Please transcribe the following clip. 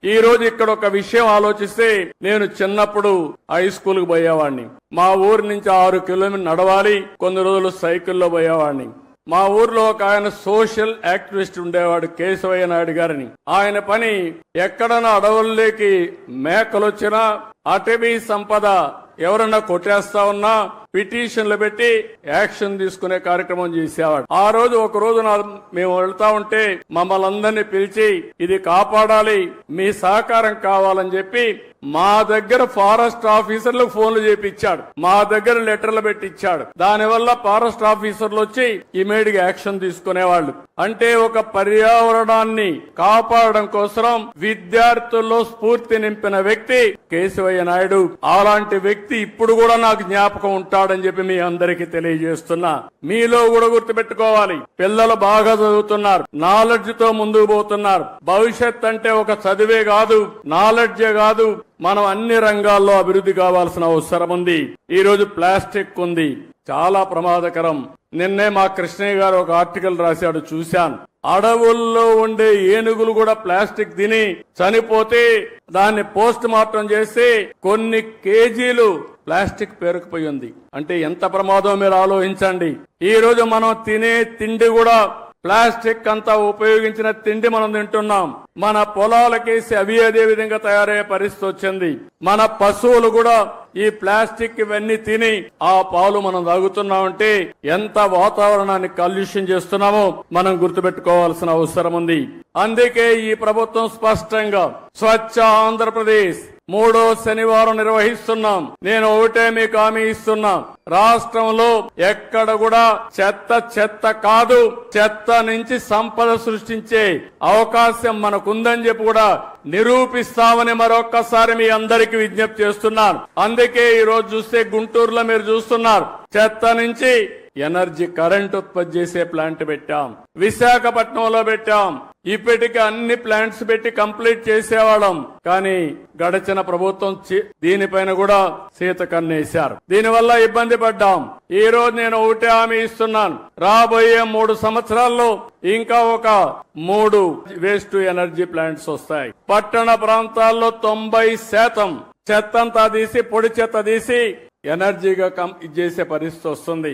ఈ రోజు ఇక్కడ ఒక విషయం ఆలోచిస్తే, నేను చిన్నప్పుడు హై స్కూల్ కు పోయేవాడిని. మా ఊరి నుంచి 6 కిలోమీటర్లు నడవాలి, కొన్ని రోజులు సైకిల్లో పోయేవాడిని. మా ఊర్లో ఒక ఆయన సోషల్ యాక్టివిస్ట్ ఉండేవాడు, కేశవయ్య నాయుడు గారిని. ఆయన పని ఎక్కడన్నా అడవుల్లోకి మేకలు వచ్చినా, అటవీ సంపద ఎవరన్నా కొట్టేస్తా ఉన్నా పిటిషన్లు పెట్టి యాక్షన్ తీసుకునే కార్యక్రమం చేసేవాడు. ఆ రోజు ఒక రోజు మేము వెళ్తా ఉంటే మమ్మల్ని అందరినీ పిలిచి, ఇది కాపాడాలి, మీ సహకారం కావాలని చెప్పి మా దగ్గర ఫారెస్ట్ ఆఫీసర్లకు ఫోన్లు చేపించాడు, మా దగ్గర లెటర్లు పెట్టించాడు. దానివల్ల ఫారెస్ట్ ఆఫీసర్లు వచ్చి ఇమీడియట్ గా యాక్షన్ తీసుకునేవాళ్లు. అంటే ఒక పర్యావరణాన్ని కాపాడడం కోసం విద్యార్థుల్లో స్ఫూర్తి నింపిన వ్యక్తి కేశవయ్య నాయుడు. అలాంటి వ్యక్తి ఇప్పుడు కూడా నాకు జ్ఞాపకం ఉంటాడని చెప్పి మీ అందరికీ తెలియజేస్తున్నా. మీలో కూడా గుర్తుపెట్టుకోవాలి, పిల్లలు బాగా చదువుతున్నారు, నాలెడ్జ్ తో ముందుకు పోతున్నారు. భవిష్యత్ అంటే ఒక చదివే కాదు, నాలెడ్జే కాదు, మనం అన్ని రంగాల్లో అభివృద్ధి కావాల్సిన అవసరం ఉంది. ఈ రోజు ప్లాస్టిక్ ఉంది, చాలా ప్రమాదకరం. నిన్నే మా కృష్ణయ్య గారు ఒక ఆర్టికల్ రాశాడు, చూశాను. అడవుల్లో ఉండే ఏనుగులు కూడా ప్లాస్టిక్ తిని చనిపోతే దాన్ని పోస్ట్ మార్టం చేసి కొన్ని కేజీలు ప్లాస్టిక్ పేరుకుపోయింది. అంటే ఎంత ప్రమాదం మీరు ఆలోచించండి. ఈ రోజు మనం తినే తిండి కూడా ప్లాస్టిక్ అంతా ఉపయోగించిన తిండి మనం తింటున్నాం. మన పొలాలకేసి అవి అదే విధంగా తయారయ్యే పరిస్థితి వచ్చింది. మన పశువులు కూడా ఈ ప్లాస్టిక్ ఇవన్నీ తిని ఆ పాలు మనం తాగుతున్నామంటే ఎంత వాతావరణాన్ని కాలుష్యం చేస్తున్నామో మనం గుర్తుపెట్టుకోవాల్సిన అవసరం ఉంది. అందుకే ఈ ప్రభుత్వం స్పష్టంగా స్వచ్ఛ ఆంధ్రప్రదేశ్ 3వ శనివారం నిర్వహిస్తున్నాం. నేను ఒకటే మీకు హామీ ఇస్తున్నా, రాష్ట్రంలో ఎక్కడ కూడా చెత్త కాదు, చెత్త నుంచి సంపద సృష్టించే అవకాశం మనకుందని చెప్పి కూడా నిరూపిస్తామని మరొక్కసారి మీ అందరికీ విజ్ఞప్తి చేస్తున్నాను. అందుకే ఈ రోజు చూస్తే గుంటూరులో మీరు చూస్తున్నారు, చెత్త నుంచి ఎనర్జీ కరెంట్ ఉత్పత్తి చేసే ప్లాంట్ పెట్టాం, విశాఖపట్నంలో పెట్టాం. ఇప్పటికే అన్ని ప్లాంట్స్ పెట్టి కంప్లీట్ చేసేవాళ్ళం, కానీ గడిచిన ప్రభుత్వం దీనిపైన కూడా సీత కన్నేశారు. దీనివల్ల ఇబ్బంది పడ్డాం. ఈ రోజు నేను ఒకటే హామీ ఇస్తున్నాను, రాబోయే 3 సంవత్సరాల్లో ఇంకా ఒక 3 వేస్ట్ ఎనర్జీ ప్లాంట్స్ వస్తాయి. పట్టణ ప్రాంతాల్లో 90% చెత్తంతా తీసి, పొడి చెత్త తీసి ఎనర్జీగా చేసే పరిస్థితి వస్తుంది.